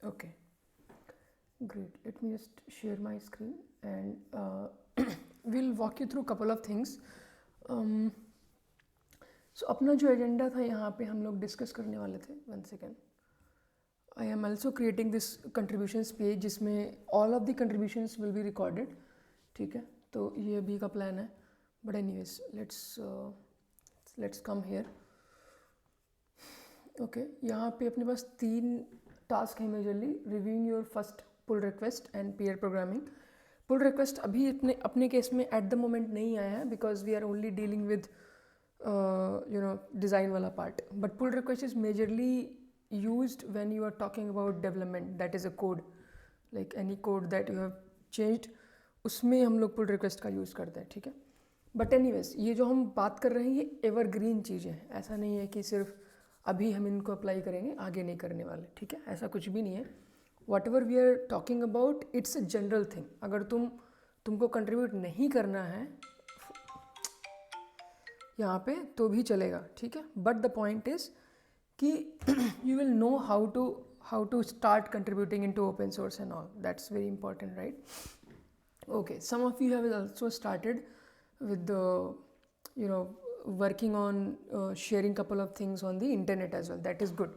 Okay, great. Let me just share my screen and we'll walk you through a couple of things. So अपना जो agenda था यहाँ पे हम लोग डिस्कस करने वाले थे. One second. I am also creating this contributions page जिसमें all of the contributions will be recorded. ठीक है, तो ये अभी का प्लान है. But anyways let's come here. Okay, यहाँ पे अपने पास 3 टास्क है majorly. Reviewing your first pull request and pair programming. Pull request अभी अपने केस में एट द मोमेंट नहीं आया है because we are only dealing with design वाला part. But pull request is majorly used when you are talking about development, that is a code, like any code that you have changed, उसमें हम लोग pull request का use करते हैं. ठीक है, but anyways ये जो हम बात कर रहे हैं ये एवरग्रीन चीज़ें हैं. ऐसा नहीं है कि सिर्फ अभी हम इनको अप्लाई करेंगे आगे नहीं करने वाले. ठीक है, ऐसा कुछ भी नहीं है. Whatever we are talking about it's a general thing. अगर तुमको कंट्रीब्यूट नहीं करना है यहाँ पे तो भी चलेगा. ठीक है, बट द पॉइंट इज़ कि you will know how to start contributing into open source and all. That's very important, right? Okay, some of you have also started with the working on sharing couple of things on the internet as well. That is good.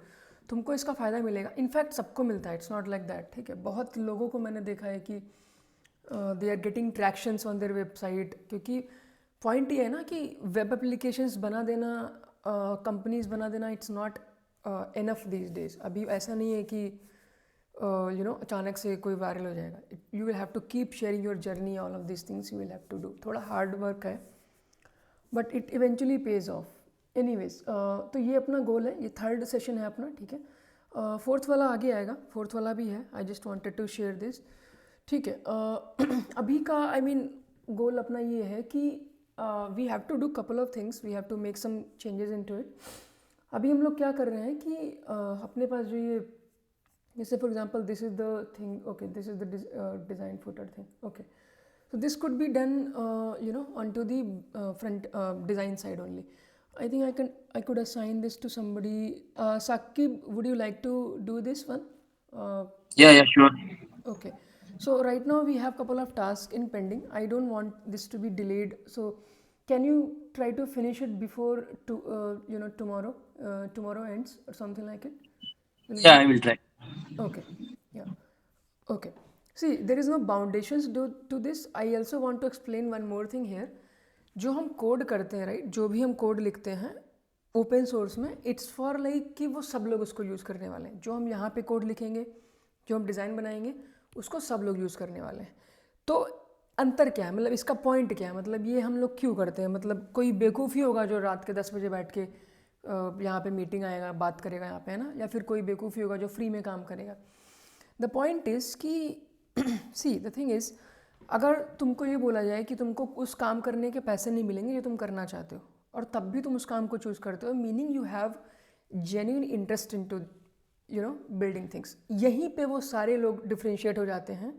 तुमको इसका फ़ायदा मिलेगा. In fact सबको मिलता है. It's not like that. ठीक है, बहुत लोगों को मैंने देखा है कि they are getting tractions on their website. क्योंकि पॉइंट ये है ना कि वेब एप्लीकेशंस बना देना, कंपनीज बना देना, it's not enough these days. अभी ऐसा नहीं है कि अचानक से कोई वायरल हो जाएगा. You will have to keep sharing your journey. All of this things you will have to do. थोड़ा हार्ड वर्क है but it eventually pays off. Anyways, तो ये अपना गोल है. ये 3rd सेशन है अपना. ठीक है, 4th वाला आगे आएगा. 4th वाला भी है. I just wanted to share this. ठीक है, अभी का गोल अपना ये है कि we have to do couple of things. We have to make some changes into it. अभी हम लोग क्या कर रहे हैं कि अपने पास जो ये जैसे for example this is the thing. Okay, this is the design footer thing. Okay, so this could be done onto the front design side only. I think I could assign this to somebody. Sakib, would you like to do this one? Yeah, sure. Okay, so right now we have couple of tasks in pending. I don't want this to be delayed, so can you try to finish it before tomorrow? Tomorrow ends or something like it. Will it Yeah, be I will try. okay? Yeah. Okay. See, there is no foundations to this. I also want to explain one more thing here. जो हम code करते हैं, right, जो भी हम code लिखते हैं open source में, इट्स फॉर लाइक कि वो सब लोग उसको यूज़ करने वाले हैं. जो हम यहाँ पे कोड लिखेंगे, जो हम डिज़ाइन बनाएंगे, उसको सब लोग यूज़ करने वाले हैं. तो अंतर क्या है, मतलब इसका पॉइंट क्या है, मतलब ये हम लोग क्यों करते हैं. मतलब कोई बेवकूफ़ी होगा जो रात के 10 बजे बैठ के यहाँ पे मीटिंग आएगा, बात करेगा यहाँ पे, है ना, या फिर कोई बेवकूफ़ी होगा जो फ्री में काम करेगा. द पॉइंट इज़ कि सी द थिंग इज़, अगर तुमको ये बोला जाए कि तुमको उस काम करने के पैसे नहीं मिलेंगे जो तुम करना चाहते हो, और तब भी तुम उस काम को चूज़ करते हो, meaning you have genuine interest in to building things. यहीं पे वो सारे लोग डिफ्रेंशिएट हो जाते हैं.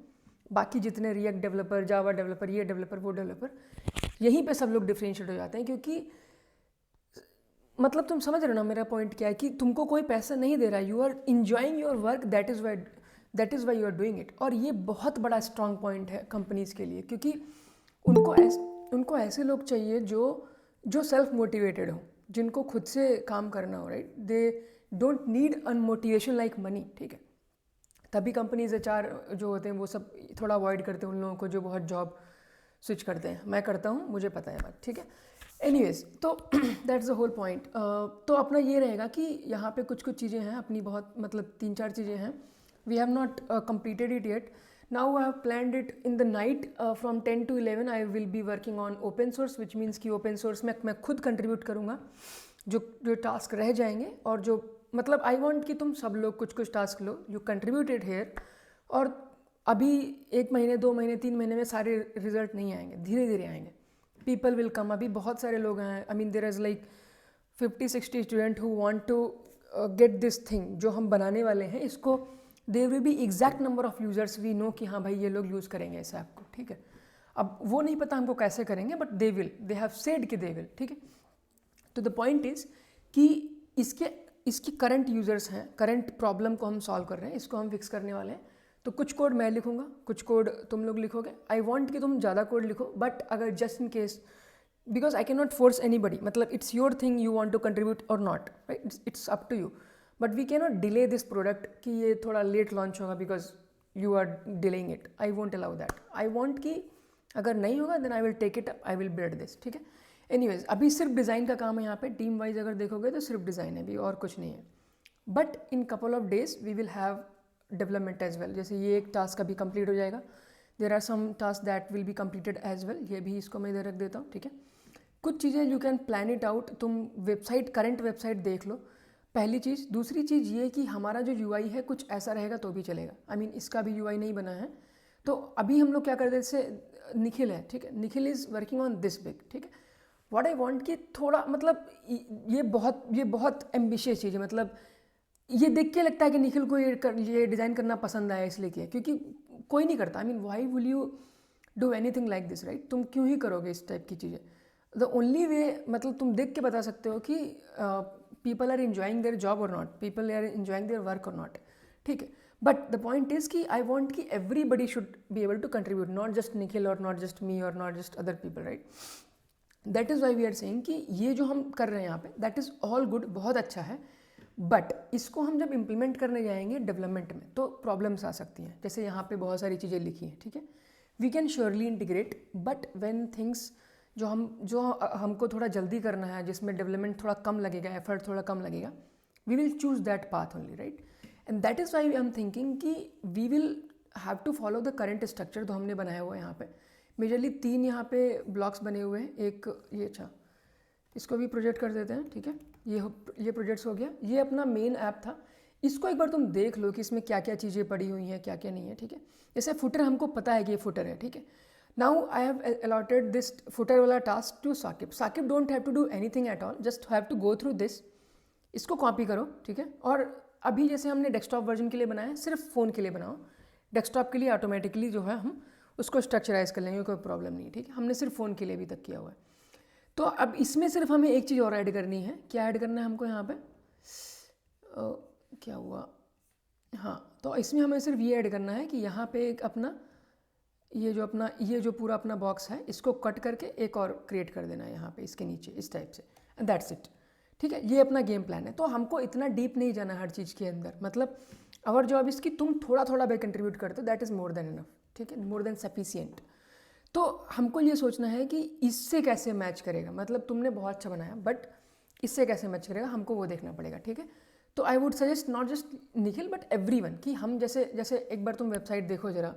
बाकी जितने रिएक्ट डेवलपर, जावा डेवलपर, ये डेवलपर, वो डेवलपर, यहीं पे सब लोग डिफ्रेंशिएट हो जाते हैं. क्योंकि मतलब तुम समझ रहे हो ना मेरा पॉइंट क्या है, कि तुमको कोई पैसा नहीं दे रहा है. You are enjoying your work, that is why you are doing it. और ये बहुत बड़ा स्ट्रॉन्ग पॉइंट है कंपनीज़ के लिए, क्योंकि उनको ऐसे लोग चाहिए जो सेल्फ मोटिवेटेड हो, जिनको खुद से काम करना हो, right. They don't need an motivation like money. ठीक है, तभी कंपनीज HR जो होते हैं वो सब थोड़ा अवॉइड करते हैं उन लोगों को जो बहुत जॉब स्विच करते हैं. मैं करता हूँ, मुझे पता है बात. ठीक है, एनीवेज, तो दैट्स द होल पॉइंट. तो अपना ये रहेगा कि यहाँ पे कुछ चीज़ें हैं अपनी, बहुत मतलब 3-4 चीज़ें हैं. We have not completed it yet. Now I have planned it in the night. From 10 to 11 I will be working on open source, which means कि open source में मैं खुद कंट्रीब्यूट करूँगा जो टास्क रह जाएंगे. और जो मतलब आई वॉन्ट कि तुम सब लोग कुछ टास्क लो, यू कंट्रीब्यूटेड हेयर. और अभी 1 महीने, 2 महीने, 3 महीने में सारे रिजल्ट नहीं आएंगे, धीरे धीरे आएंगे. People will come. अभी बहुत सारे लोग हैं. I mean there is like 50-60 student who want to get this thing जो हम बनाने वाले हैं. इसको there will be exact number of users. We know कि हाँ भाई ये लोग यूज़ करेंगे इस ऐप को. ठीक है, अब वो नहीं पता हमको कैसे करेंगे, बट दे हैव सेड कि दे विल. ठीक है, तो द पॉइंट इज़ कि इसकी करंट यूज़र्स हैं, करंट प्रॉब्लम को हम सॉल्व कर रहे हैं, इसको हम फिक्स करने वाले हैं। तो कुछ कोड मैं लिखूंगा, कुछ कोड तुम लोग लिखोगे। आई वॉन्ट कि तुम ज़्यादा कोड लिखो, बट अगर just in case, because I can not force anybody, मतलब it's your thing, you want to contribute और not, right, it's up to you. But we can not delay this product कि ये थोड़ा late launch होगा because you are delaying it. I won't allow that. I want कि अगर नहीं होगा then I will take it up, I will build this, ठीक है। एनीवेज, अभी सिर्फ डिज़ाइन का काम है यहाँ पे, टीम वाइज अगर देखोगे तो सिर्फ डिज़ाइन है अभी, और कुछ नहीं है। But in couple of days we will have development as well. जैसे ये एक टास्क अभी कंप्लीट हो जाएगा, there are some task that will be completed as well, ये भी इसको मैं इधर रख देता हूँ, ठीक है। कुछ चीज़ें you can plan it out, तुम वेबसाइट, करंट वेबसाइट देख लो, पहली चीज़। दूसरी चीज़ ये कि हमारा जो यूआई है कुछ ऐसा रहेगा तो भी चलेगा। आई मीन इसका भी यूआई नहीं बना है, तो अभी हम लोग क्या करते हैं, जैसे निखिल है, ठीक है, Nikhil is working on this big, ठीक है। व्हाट आई वांट कि थोड़ा, मतलब ये बहुत एम्बिशियस चीज़ है, मतलब ये देख के लगता है कि निखिल को ये डिज़ाइन करना पसंद आया इसलिए किया, क्योंकि कोई नहीं करता। I mean why will you do anything like this, right. तुम क्यों ही करोगे इस टाइप की चीज़ें। द ओनली वे, मतलब तुम देख के बता सकते हो कि people are enjoying their job और नॉट, people are enjoying their work और नॉट, ठीक है। बट द पॉइंट इज़ कि आई वॉन्ट कि everybody should be able to contribute, not just Nikhil और नॉट जस्ट मी और not just other people, right. That is why we are saying कि ये जो हम कर रहे हैं यहाँ पे, दैट इज़ ऑल गुड, बहुत अच्छा है। बट इसको हम जब इम्प्लीमेंट करने जाएंगे डेवलपमेंट में तो प्रॉब्लम्स आ सकती हैं। जैसे यहाँ पे बहुत सारी चीज़ें लिखी हैं, ठीक है, we can surely integrate, but when things जो हमको थोड़ा जल्दी करना है, जिसमें डेवलपमेंट थोड़ा कम लगेगा, एफर्ट थोड़ा कम लगेगा, we will choose that path only, right. And that is why I am thinking कि we will have to follow the current structure जो हमने बनाया हुआ है यहाँ पे। मेजरली 3 यहाँ पे ब्लॉक्स बने हुए हैं। एक ये, अच्छा इसको भी प्रोजेक्ट कर देते हैं, ठीक है। ये प्रोजेक्ट्स हो गया, ये अपना मेन ऐप था। इसको एक बार तुम देख लो कि इसमें क्या क्या चीज़ें पड़ी हुई हैं, क्या क्या नहीं है, ठीक है। जैसे फुटर, हमको पता है कि ये फुटर है, ठीक है। Now I have allotted this footer वाला task to Saqib. Saqib don't have to do anything at all, just have to go through this. इसको कॉपी करो, ठीक है। और अभी जैसे हमने डेस्कटॉप वर्जन के लिए बनाया है, सिर्फ फ़ोन के लिए बनाओ। डेस्कटॉप के लिए ऑटोमेटिकली जो है हम उसको स्ट्रक्चराइज कर लेंगे, कोई प्रॉब्लम नहीं, ठीक है। हमने सिर्फ फ़ोन के लिए भी तक किया हुआ है। तो अब इसमें सिर्फ हमें एक चीज़ और ऐड करनी है। क्या ऐड करना है हमको यहाँ पे, क्या हुआ, हाँ, तो इसमें हमें सिर्फ ये ऐड करना है कि यहाँ पे एक अपना ये जो पूरा अपना बॉक्स है, इसको कट करके एक और क्रिएट कर देना है यहाँ पे इसके नीचे, इस टाइप से, एंड दैट्स इट, ठीक है। ये अपना गेम प्लान है। तो हमको इतना डीप नहीं जाना हर चीज़ के अंदर, मतलब आवर जॉब इसकी तुम थोड़ा थोड़ा भी कंट्रीब्यूट करते हो, that is more than enough, ठीक है, मोर देन सफिशियंट। तो हमको ये सोचना है कि इससे कैसे मैच करेगा, मतलब तुमने बहुत अच्छा बनाया बट इससे कैसे मैच करेगा, हमको वो देखना पड़ेगा, ठीक है। तो I would suggest not just Nikhil but everyone कि हम जैसे एक बार तुम वेबसाइट देखो ज़रा,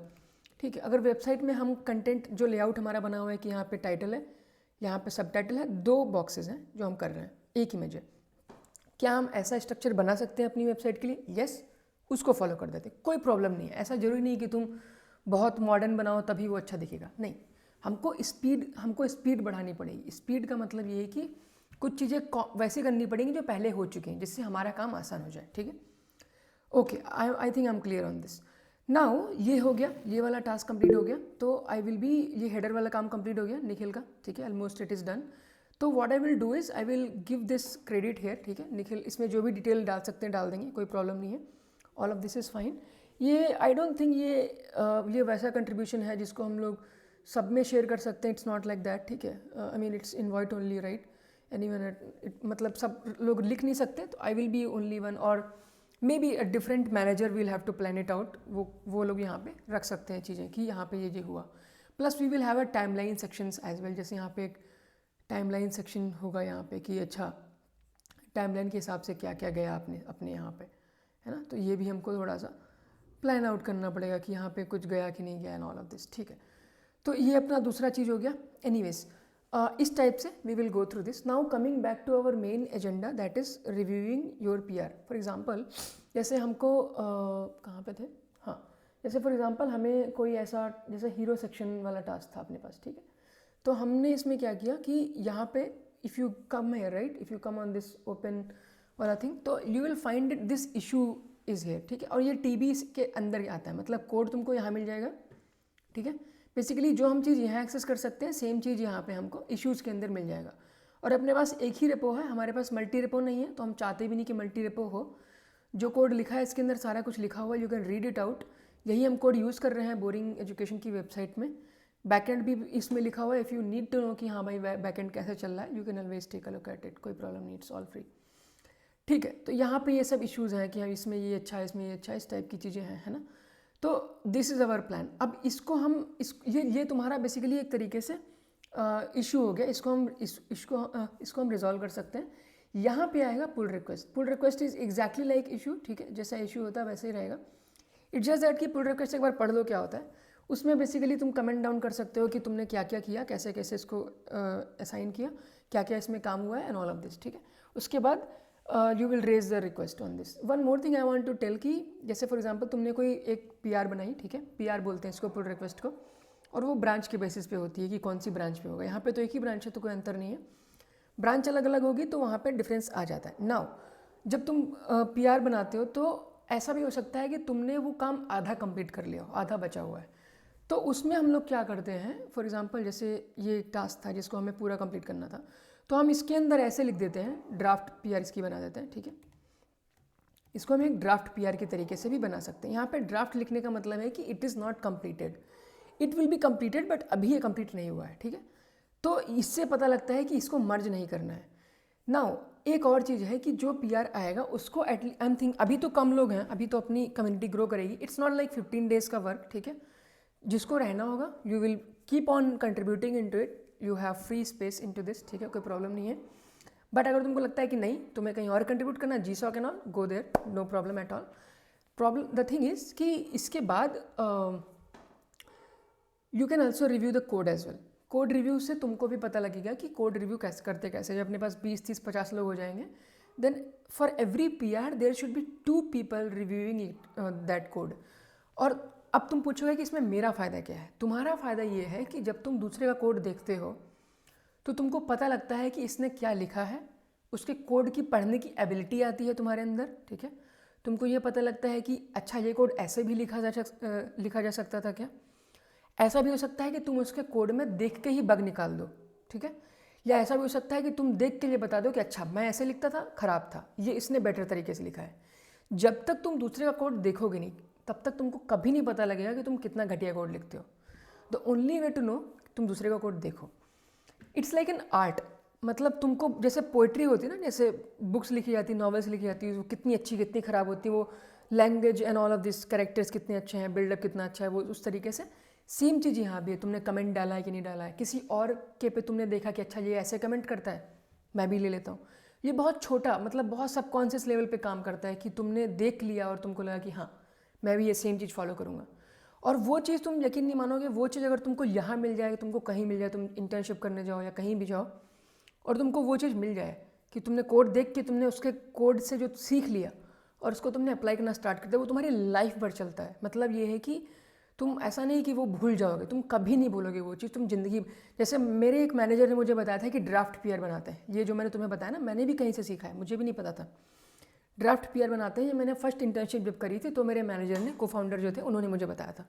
ठीक है। अगर वेबसाइट में हम कंटेंट, जो लेआउट हमारा बना हुआ है कि यहाँ पे टाइटल है, यहाँ पे सब टाइटल है, 2 बॉक्सेस हैं जो हम कर रहे हैं, एक इमेज है। क्या हम ऐसा स्ट्रक्चर बना सकते हैं अपनी वेबसाइट के लिए? यस, उसको फॉलो कर देते, कोई प्रॉब्लम नहीं है। ऐसा जरूरी नहीं कि तुम बहुत मॉडर्न बनाओ तभी वो अच्छा दिखेगा, नहीं। हमको स्पीड बढ़ानी पड़ेगी। स्पीड का मतलब ये है कि कुछ चीज़ें वैसे करनी पड़ेंगी जो पहले हो चुकी हैं, जिससे हमारा काम आसान हो जाए, ठीक है। Okay, I think I am clear on this. Now ये हो गया, ये वाला टास्क कंप्लीट हो गया। तो आई विल बी, ये हेडर वाला काम कंप्लीट हो गया निखिल का, ठीक है, ऑलमोस्ट इट इज़ डन। तो what I will do is I will give this credit here, ठीक है। निखिल इसमें जो भी डिटेल डाल सकते हैं डाल देंगे, कोई प्रॉब्लम नहीं है, all of this is fine. ये आई डोंट थिंक ये वैसा कंट्रीब्यूशन है जिसको हम लोग सब में शेयर कर सकते हैं, इट्स नॉट लाइक दैट, ठीक है। I mean it's invite only, right. Anyone, मतलब सब लोग लिख नहीं सकते, तो I will be only one, और maybe a different manager will have to plan it out. वो लोग यहाँ पे रख सकते हैं चीज़ें कि यहाँ पे ये हुआ। Plus we will have a timeline sections as well, जैसे यहाँ पे एक टाइमलाइन सेक्शन होगा यहाँ पे कि अच्छा टाइमलाइन के हिसाब से क्या क्या गया अपने यहाँ पे, है ना। तो ये भी हमको थोड़ा सा प्लान आउट करना पड़ेगा कि यहाँ पे कुछ गया कि नहीं गया एंड ऑल ऑफ दिस, ठीक है। तो ये अपना दूसरा चीज़ हो गया। एनीवेज, इस टाइप से we will go through this. Now coming back to our main agenda, that is reviewing your PR. For example, जैसे हमको कहाँ पे थे, हाँ, जैसे फॉर एग्जांपल हमें कोई ऐसा, जैसे हीरो सेक्शन वाला टास्क था अपने पास, ठीक है। तो हमने इसमें क्या किया कि यहाँ पे if you come here, right, if you come on this open वाला थिंग, तो you will find this issue is here, ठीक है। और ये टीबी के अंदर आता है, मतलब कोड तुमको यहाँ मिल जाएगा, ठीक है। बेसिकली जो हम चीज़ यहाँ एक्सेस कर सकते हैं, सेम चीज़ यहाँ पे हमको इश्यूज़ के अंदर मिल जाएगा। और अपने पास एक ही रेपो है, हमारे पास मल्टी रेपो नहीं है, तो हम चाहते भी नहीं कि मल्टी रेपो हो। जो कोड लिखा है इसके अंदर सारा कुछ लिखा हुआ है, you can read it out. यही हम कोड यूज़ कर रहे हैं बोरिंग एजुकेशन की वेबसाइट में। बैकएंड भी इसमें लिखा हुआ है। If you need to know कि हाँ भाई बैकएंड कैसे चल रहा है, you can always take a look at it, कोई प्रॉब्लम नहीं, इट्स ऑल फ्री। ठीक है, तो यहाँ पे ये सब इश्यूज़ हैं कि हाँ इसमें ये अच्छा है, इसमें ये अच्छा है, इस टाइप की चीज़ें हैं, है ना। तो दिस इज़ अवर प्लान। अब इसको हम ये तुम्हारा बेसिकली एक तरीके से इशू हो गया। इसको हम रिजॉल्व कर सकते हैं। यहाँ पे आएगा pull request. Pull request is exactly like issue, ठीक है, जैसा इशू होता है वैसे ही रहेगा। इट्स जस्ट दैट कि पुल रिक्वेस्ट एक बार पढ़ लो क्या होता है। उसमें बेसिकली तुम कमेंट डाउन कर सकते हो कि तुमने क्या क्या किया, कैसे कैसे इसको असाइन किया, क्या क्या इसमें काम हुआ है एंड ऑल ऑफ दिस, ठीक है। उसके बाद you will raise the request on this. One more thing I want to tell कि जैसे फॉर एग्जांपल तुमने कोई एक पीआर बनाई, ठीक है, पीआर बोलते हैं इसको पुल रिक्वेस्ट को, और वो ब्रांच के बेसिस पे होती है कि कौन सी ब्रांच पे होगा। यहाँ पे तो एक ही ब्रांच है तो कोई अंतर नहीं है, ब्रांच अलग अलग होगी तो वहाँ पे डिफरेंस आ जाता है। नाउ जब तुम पीआर बनाते हो तो ऐसा भी हो सकता है कि तुमने वो काम आधा कंप्लीट कर लिया हो, आधा बचा हुआ है। तो उसमें हम लोग क्या करते हैं, फॉर एग्जांपल जैसे ये एक टास्क था जिसको हमें पूरा कंप्लीट करना था, तो हम इसके अंदर ऐसे लिख देते हैं, ड्राफ्ट पीआर इसकी बना देते हैं, ठीक है। इसको हम एक ड्राफ्ट पीआर के तरीके से भी बना सकते हैं। यहाँ पे ड्राफ्ट लिखने का मतलब है कि it is not completed, it will be completed but अभी ये कंप्लीट नहीं हुआ है, ठीक है। तो इससे पता लगता है कि इसको मर्ज नहीं करना है। नाउ एक और चीज़ है कि जो पीआर आएगा उसको एटलीस्ट आई एम थिंक, अभी तो कम लोग हैं, अभी तो अपनी कम्युनिटी ग्रो करेगी, इट्स नॉट लाइक 15 डेज का वर्क, ठीक है। जिसको रहना होगा you will keep on contributing into it, you have free space into this, ठीक है, कोई प्रॉब्लम नहीं है। बट अगर तुमको लगता है कि नहीं तुम्हें कहीं और कंट्रीब्यूट करना, जी सॉ can all go there, no problem at all. Problem the thing is कि इसके बाद you can also review the code as well. Code review से तुमको भी पता लगेगा कि कोड रिव्यू कैसे करते, कैसे। जब अपने पास 20, 30, 50 लोग हो जाएंगे, then for every PR there should be 2 people reviewing it that code. और अब तुम पूछोगे कि इसमें मेरा फ़ायदा क्या है। तुम्हारा फ़ायदा ये है कि जब तुम दूसरे का कोड देखते हो तो तुमको पता लगता है कि इसने क्या लिखा है, उसके कोड की पढ़ने की एबिलिटी आती है तुम्हारे अंदर, ठीक है। तुमको ये पता लगता है कि अच्छा ये कोड ऐसे भी लिखा जा सकता था क्या। ऐसा भी हो सकता है कि तुम उसके कोड में देख के ही बग निकाल दो, ठीक है। या ऐसा भी हो सकता है कि तुम देख के ये बता दो कि अच्छा मैं ऐसे लिखता था, ख़राब था, ये इसने बेटर तरीके से लिखा है। जब तक तुम दूसरे का कोड देखोगे नहीं तब तक तुमको कभी नहीं पता लगेगा कि तुम कितना घटिया कोड लिखते हो। The only way to know तुम दूसरे का कोड देखो। It's like an art. मतलब तुमको जैसे पोइट्री होती है ना, जैसे बुक्स लिखी जाती, नॉवेल्स लिखी जाती है, वो कितनी अच्छी कितनी ख़राब होती है, वो language and all of this, characters कितने अच्छे हैं, बिल्डअप कितना अच्छा है, वो उस तरीके से सेम चीज़ यहाँ भी है। तुमने कमेंट डाला है कि नहीं डाला है, किसी और के पे तुमने देखा कि अच्छा ये ऐसे कमेंट करता है, मैं भी ले लेता हूँ। ये बहुत छोटा, मतलब बहुत सबकॉन्शियस लेवल पे काम करता है कि तुमने देख लिया और तुमको लगा कि हाँ मैं भी ये सेम चीज़ फॉलो करूँगा। और वो चीज़ तुम यकीन नहीं मानोगे, वो चीज़ अगर तुमको यहाँ मिल जाए, तुमको कहीं मिल जाए, तुम इंटर्नशिप करने जाओ या कहीं भी जाओ और तुमको वो चीज़ मिल जाए कि तुमने कोड देख के तुमने उसके कोड से जो सीख लिया और उसको तुमने अप्लाई करना स्टार्ट कर दिया, वो तुम्हारी लाइफ भर चलता है। मतलब ये है कि तुम ऐसा नहीं कि वो भूल जाओगे, तुम कभी नहीं भूलोगे वो चीज़, तुम ज़िंदगी। जैसे मेरे एक मैनेजर ने मुझे बताया था कि ड्राफ्ट पीआर बनाते हैं, ये जो मैंने तुम्हें बताया ना, मैंने भी कहीं से सीखा है, मुझे भी नहीं पता था ड्राफ्ट पीआर बनाते हैं। ये मैंने फर्स्ट इंटर्नशिप जब करी थी तो मेरे मैनेजर ने, को फाउंडर जो थे, उन्होंने मुझे बताया था।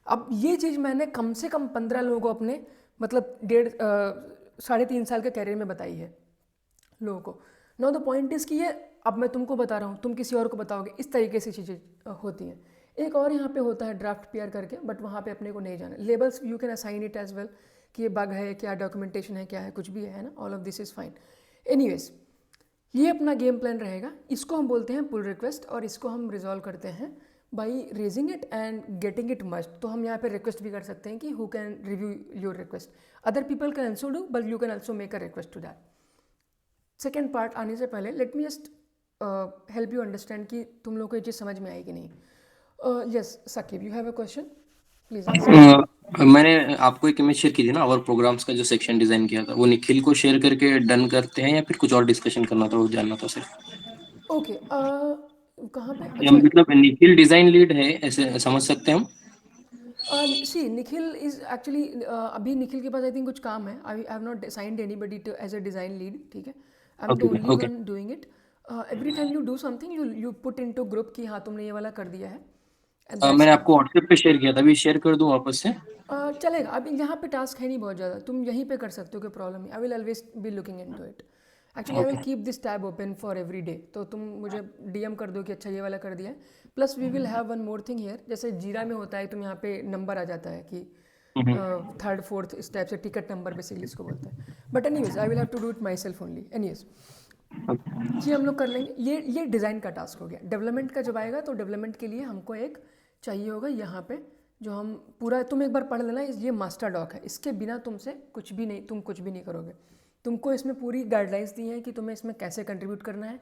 अब ये चीज़ मैंने कम से कम 15 लोगों को अपने मतलब 3.5 साल के कैरियर में बताई है लोगों को। नाउ द पॉइंट इज़ कि ये अब मैं तुमको बता रहा हूँ, तुम किसी और को बताओगे, इस तरीके से चीज़ें होती हैं। एक और यहाँ पे होता है ड्राफ्ट पीआर करके, बट वहाँ पे अपने को नहीं जाना। Labels you can assign it as well कि ये बग है, क्या डॉक्यूमेंटेशन है, क्या है, कुछ भी है ना, all of this is fine. Anyways ये अपना गेम प्लान रहेगा। इसको हम बोलते हैं पुल रिक्वेस्ट और इसको हम रिजॉल्व करते हैं by raising it and getting it must. तो हम यहाँ पे रिक्वेस्ट भी कर सकते हैं कि who can review your request, other people can also do, but you can also make a request to that. Second part आने से पहले let me just help you understand कि तुम लोग को ये चीज़ समझ में आई कि नहीं। Yes Saqib, you have a question, please answer. मैंने आपको एक इमेज शेयर की थी ना, और प्रोग्राम्स का जो सेक्शन डिजाइन किया था, वो निखिल को शेयर करके डन करते हैं या फिर कुछ और डिस्कशन करना था, वो जानना था सिर्फ। ओके, कहाँ पे, या अच्छा। मतलब निखिल डिजाइन लीड है, ऐसे समझ सकते हैं हम। सी निखिल इज़ एक्चुअली, अभी निखिल के पास आई थिंक कुछ काम है। I have not assigned anybody to as a design lead, ठीक है। I am the okay only okay. One doing it. Every time you do something you put in to group कि हाँ तुमने ये वाला कर दिया है, एंड दैट्स मैंने इट। आपको व्हाट्सएप पे शेयर किया था, अभी शेयर कर दूं वापस से? चलेगा, अभी यहाँ पे टास्क है नहीं बहुत ज़्यादा, तुम यहीं पे कर सकते हो, कोई प्रॉब्लम नहीं। I will always be looking into it. Actually I will okay. Keep this tab open for every day, तो तुम मुझे डीएम कर दो कि अच्छा ये वाला कर दिया है। Plus we will have one more thing here, जैसे जीरा में होता है, तुम यहाँ पे नंबर आ जाता है कि थर्ड फोर्थ, इस टाइप से टिकट नंबर बेसिकली इसको बोलते हैं। But anyways I will have to do it myself only. Anyways ये हम लोग कर लेंगे। ये डिज़ाइन का टास्क हो गया। डेवलपमेंट का जब आएगा तो डेवलपमेंट के लिए हमको एक चाहिए होगा यहाँ पे, जो हम पूरा, तुम एक बार पढ़ लेना, ये मास्टर डॉक है, इसके बिना तुमसे कुछ भी नहीं, तुम कुछ भी नहीं करोगे। तुमको इसमें पूरी गाइडलाइंस दी हैं कि तुम्हें इसमें कैसे कंट्रीब्यूट करना है,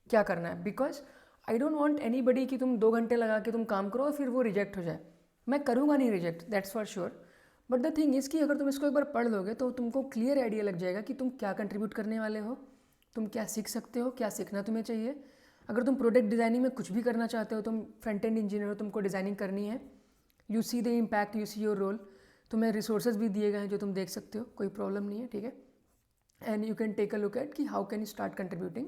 क्या करना है। Because I don't want anybody कि तुम 2 घंटे लगा के तुम काम करो और फिर वो रिजेक्ट हो जाए। मैं करूँगा नहीं reject, that's for sure. But the thing is कि अगर तुम इसको एक बार पढ़ लोगे तो तुमको क्लियर आइडिया लग जाएगा कि तुम क्या कंट्रीब्यूट करने वाले हो, तुम क्या सीख सकते हो, क्या सीखना तुम्हें चाहिए। अगर तुम प्रोडक्ट डिज़ाइनिंग में कुछ भी करना चाहते हो, तुम फ्रंट एंड इंजीनियर हो, तुमको डिज़ाइनिंग करनी है, you see the impact, you see your role. तुम्हें रिसोर्सेज भी दिए गए हैं जो तुम देख सकते हो, कोई प्रॉब्लम नहीं है, ठीक है। And you can take a look at कि how can you start contributing.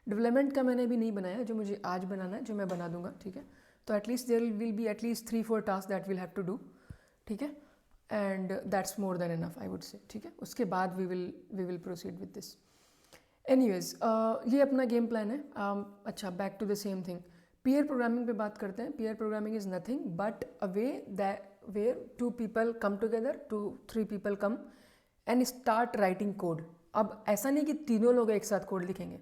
Development का मैंने अभी नहीं बनाया, जो मुझे आज बनाना है, जो मैं बना दूंगा, ठीक है। तो at least there will be at least 3-4 task that will have to do, ठीक है। And that's more than enough I would say, ठीक है। उसके बाद we will proceed with this. Anyways ये अपना गेम प्लान है। अच्छा, back to the same thing, peer programming पे बात करते हैं। Peer programming is nothing but a way that where 2 people come together, 2-3 people come and start writing code. अब ऐसा नहीं कि तीनों लोग एक साथ कोड लिखेंगे।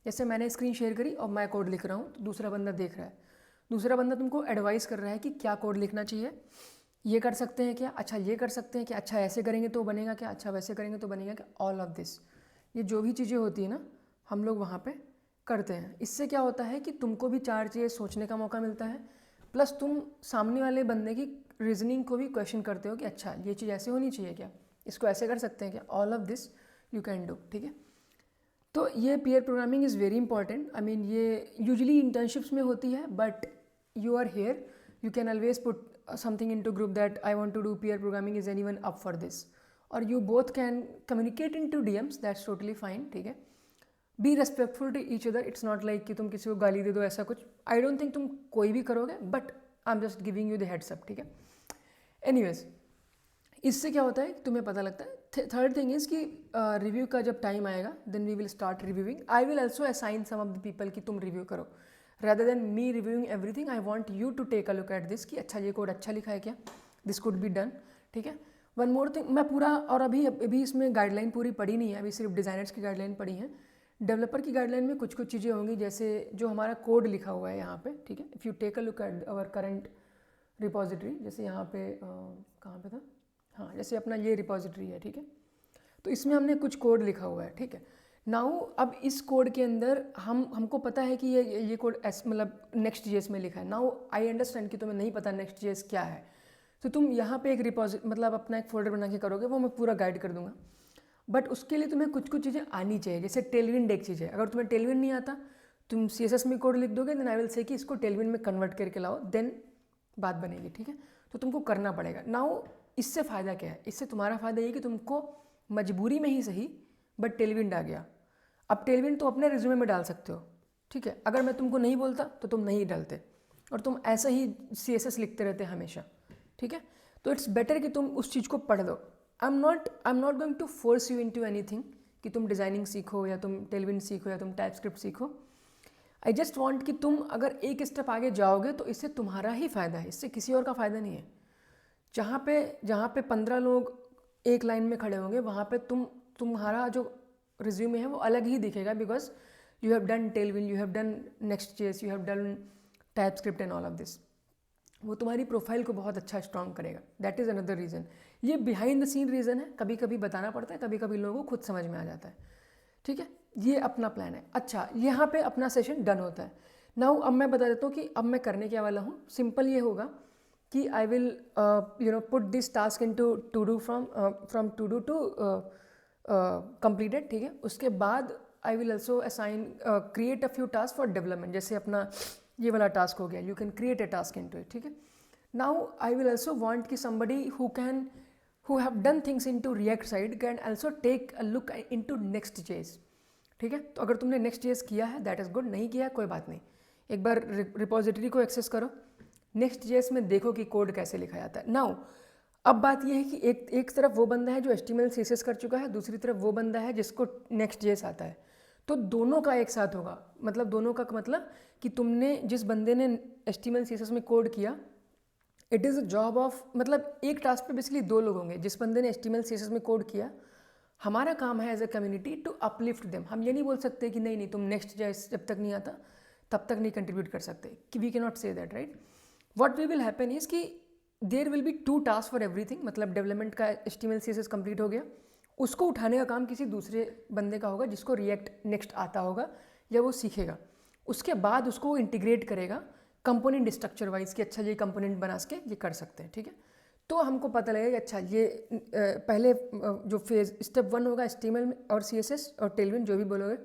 जैसे मैंने स्क्रीन शेयर करी और मैं कोड लिख रहा हूँ, तो दूसरा बंदा देख रहा है, दूसरा बंदा तुमको एडवाइस कर रहा है कि क्या कोड लिखना चाहिए, ये कर सकते हैं क्या, अच्छा ये कर सकते हैं क्या, अच्छा ऐसे करेंगे तो बनेगा क्या, अच्छा वैसे करेंगे तो बनेगा क्या। ऑल ऑफ दिस, ये जो भी चीज़ें होती है ना, हम लोग वहाँ पे करते हैं। इससे क्या होता है कि तुमको भी 4 चीज़ें सोचने का मौका मिलता है, प्लस तुम सामने वाले बंदे की रीजनिंग को भी क्वेश्चन करते हो कि अच्छा ये चीज़ ऐसे होनी चाहिए क्या, इसको ऐसे कर सकते हैं क्या। All of this you can do, ठीक है। तो ये peer programming is very important. I mean ये यूजली इंटर्नशिप्स में होती है, but you are here, you can always put something in to group that I want to do peer programming, is any one up for this, और you both can communicate in to DMs, that's totally fine, ठीक है। Be respectful to each other, it's not like कि तुम किसी को गाली दे दो, ऐसा कुछ आई डोंट थिंक तुम कोई भी करोगे, but I am just giving you the heads up, ठीक है। एनीवेज इससे क्या होता है तुम्हें पता लगता है। थर्ड थिंग इज़ कि रिव्यू का जब टाइम आएगा then we will start reviewing. I will also assign some of the people कि तुम रिव्यू करो, rather than me reviewing everything. I want you to take a look at this कि अच्छा ये कोड अच्छा लिखा है क्या, दिस कुड बी डन, ठीक है। वन मोर थिंग, मैं पूरा और अभी इसमें गाइडलाइन पूरी पढ़ी नहीं है, अभी सिर्फ डिज़ाइनर्स की गाइडलाइन पढ़ी है। डेवलपर की गाइडलाइन में कुछ कुछ चीज़ें होंगी, जैसे जो हमारा कोड लिखा हुआ है यहाँ पे, ठीक है। If you take a look at our current repository, जैसे यहाँ पे कहाँ पे था, हाँ जैसे अपना ये रिपोजिटरी है, ठीक है। तो इसमें हमने कुछ कोड लिखा हुआ है, ठीक है। नाउ अब इस कोड के अंदर हमको पता है कि ये कोड मतलब नेक्स्ट जेएस में लिखा है। नाउ आई अंडरस्टैंड कि तुम्हें नहीं पता नेक्स्ट जेएस क्या है, तो तुम यहाँ पे एक मतलब अपना एक फोल्डर बना के करोगे, वो मैं पूरा गाइड कर दूंगा। बट उसके लिए तुम्हें कुछ कुछ चीज़ें आनी चाहिए, जैसे टेलविंड एक चीज़ है। अगर तुम्हें टेलविंड नहीं आता, तुम CSS में कोड लिख दोगे, देन आई विल से कि इसको टेलविंड में कन्वर्ट करके लाओ, देन बात बनेगी, ठीक है। तो तुमको करना पड़ेगा। नाउ इससे फ़ायदा क्या है, इससे तुम्हारा फ़ायदा ये कि तुमको मजबूरी में ही सही बट टेलविंड आ गया। अब टेलविंड तो अपने रिज्यूमे में डाल सकते हो, ठीक है। अगर मैं तुमको नहीं बोलता तो तुम नहीं डालते, और तुम ऐसे ही CSS लिखते रहते हमेशा, ठीक है। तो इट्स बेटर कि तुम उस चीज़ को पढ़ लो। I am not going to force you into anything कि तुम डिज़ाइनिंग सीखो या तुम टेलविंड सीखो या तुम टाइपस्क्रिप्ट सीखो। आई जस्ट वॉन्ट कि तुम अगर एक स्टेप आगे जाओगे तो इससे तुम्हारा ही फ़ायदा है, इससे किसी और का फ़ायदा नहीं है। जहाँ पे 15 लोग एक लाइन में खड़े होंगे, वहाँ पे तुम्हारा जो रिज्यूमे है वो अलग ही दिखेगा, because you have done Tailwind, you have done next JS, you have done TypeScript and all of this. वो तुम्हारी प्रोफाइल को बहुत अच्छा स्ट्रॉन्ग करेगा। That is another reason. ये बिहाइंड द सीन रीज़न है, कभी कभी बताना पड़ता है, कभी कभी लोगों को खुद समझ में आ जाता है, ठीक है। ये अपना प्लान है। अच्छा, यहाँ पे अपना सेशन डन होता है। नाउ अब मैं बता देता हूँ कि अब मैं करने क्या वाला हूँ। सिंपल ये होगा कि I will put this task in to do from to do to completed, ठीक है। उसके बाद I will also assign create a few task for development, जैसे अपना ये वाला टास्क हो गया, you can create a task in to it, ठीक है। Now I will also want कि somebody who have done things in to React side can also take a look in to next जेस, ठीक है। तो अगर तुमने नेक्स्ट जेस किया है दैट इज़ गुड, नहीं किया है कोई बात नहीं, एक बार रिपोजिटरी को एक्सेस करो, नेक्स्ट जेएस में देखो कि कोड कैसे लिखा जाता है। नाउ अब बात यह है कि एक तरफ वो बंदा है जो HTML CSS कर चुका है, दूसरी तरफ वो बंदा है जिसको नेक्स्ट जेएस आता है। तो दोनों का एक साथ होगा, मतलब दोनों का मतलब कि तुमने जिस बंदे ने HTML CSS में कोड किया, it is a job of, मतलब एक टास्क पे बेसिकली दो लोग होंगे। जिस बंदे ने HTML CSS में कोड किया, हमारा काम है as a community to uplift them. हम ये नहीं बोल सकते कि नहीं तुम नेक्स्ट जेएस जब तक नहीं आता तब तक नहीं कंट्रीब्यूट कर सकते, कि we can not say that, right. What we will happen is that there will be 2 task for everything. मतलब डेवलपमेंट का HTML CSS कंप्लीट हो गया, उसको उठाने का काम किसी दूसरे बंदे का होगा जिसको रिएक्ट नेक्स्ट आता होगा या वो सीखेगा। उसके बाद उसको इंटीग्रेट करेगा कंपोनेंट स्ट्रक्चर वाइज कि अच्छा ये कंपोनेंट बना के ये कर सकते हैं, ठीक है। तो हमको पता लगेगा कि अच्छा ये पहले जो फेज स्टेप 1 होगा HTML और CSS और टेलविन जो भी बोलोगे,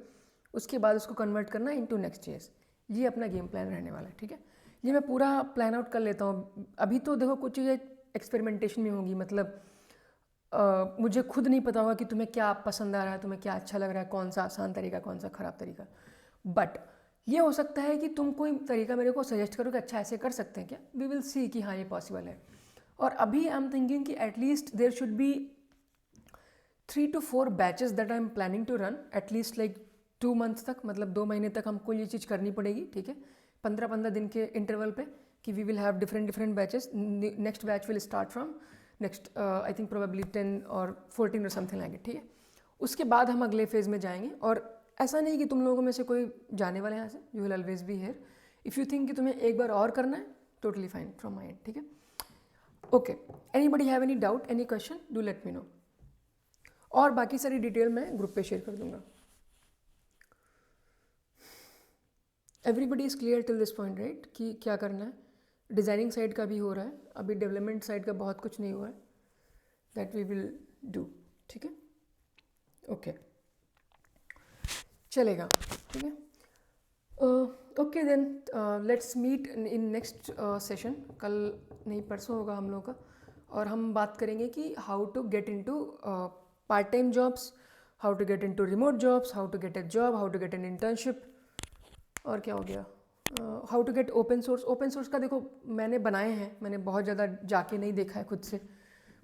उसके बाद उसको कन्वर्ट करना इनटू नेक्स्ट जेएस। ये अपना गेम प्लान रहने वाला है, ठीक है। ये मैं पूरा प्लान आउट कर लेता हूँ। अभी तो देखो कुछ चीज़ें एक्सपेरिमेंटेशन में होंगी, मतलब मुझे खुद नहीं पता होगा कि तुम्हें क्या पसंद आ रहा है, तुम्हें क्या अच्छा लग रहा है, कौन सा आसान तरीका, कौन सा ख़राब तरीका। बट ये हो सकता है कि तुम कोई तरीका मेरे को सजेस्ट करो कि अच्छा ऐसे कर सकते हैं क्या, वी विल सी कि हाँ ये पॉसिबल है। और अभी आई एम थिंकिंग कि at least there should be 3 to 4 batches that I am planning to run at least like 2 months तक, मतलब 2 महीने तक हमको ये चीज़ करनी पड़ेगी, ठीक है। 15-15 दिन के इंटरवल पे कि we will have different batches. Next batch will start from next I think probably 10 और 14 और समथिंग लाइक इट, ठीक है। उसके बाद हम अगले फेज़ में जाएंगे। और ऐसा नहीं कि तुम लोगों में से कोई जाने वाले यहाँ से, you will always be here. If you think कि तुम्हें एक बार और करना है, totally fine from my and, ठीक है। Okay, anybody have any doubt, any question, do let me know. और बाकी सारी डिटेल मैं ग्रुप पे शेयर कर दूंगा। Everybody is clear till this point, right, कि क्या करना है। डिज़ाइनिंग साइड का भी हो रहा है, अभी डेवलपमेंट साइड का बहुत कुछ नहीं हुआ है, दैट वी विल डू, ठीक है। ओके, चलेगा, ठीक है। Okay then let's meet in next session. कल नहीं परसों होगा हम लोगों का, और हम बात करेंगे कि how to get into part time jobs, how to get into remote jobs, how to get a job, how to get an internship, और क्या हो गया, how to get open source. Open source का देखो मैंने बनाए हैं, मैंने बहुत ज़्यादा जाके नहीं देखा है खुद से,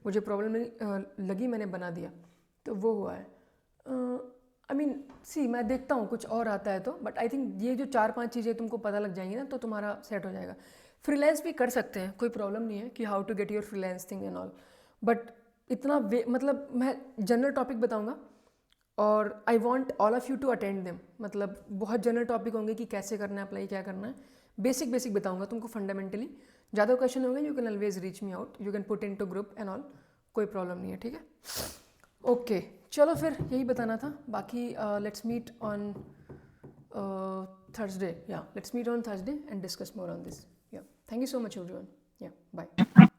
मुझे प्रॉब्लम नहीं लगी, मैंने बना दिया, तो वो हुआ है। आई मीन सी मैं देखता हूँ कुछ और आता है तो, बट आई थिंक ये जो 4-5 चीज़ें तुमको पता लग जाएंगी ना तो तुम्हारा सेट हो जाएगा। फ्रीलांस भी कर सकते हैं, कोई प्रॉब्लम नहीं है कि how to get your freelance thing and all, but इतना मतलब मैं जनरल टॉपिक बताऊँगा और I want all of you to attend them. मतलब बहुत जनरल टॉपिक होंगे कि कैसे करना है अप्लाई, क्या करना है, बेसिक बताऊँगा तुमको फंडामेंटली। ज़्यादा क्वेश्चन होंगे you can always reach me out, you can put in to group and all, कोई प्रॉब्लम नहीं है, ठीक है। ओके चलो फिर यही बताना था, बाकी let's meet on Thursday, yeah, let's meet on Thursday and discuss more on this. Yeah, thank you so much everyone. Yeah, bye.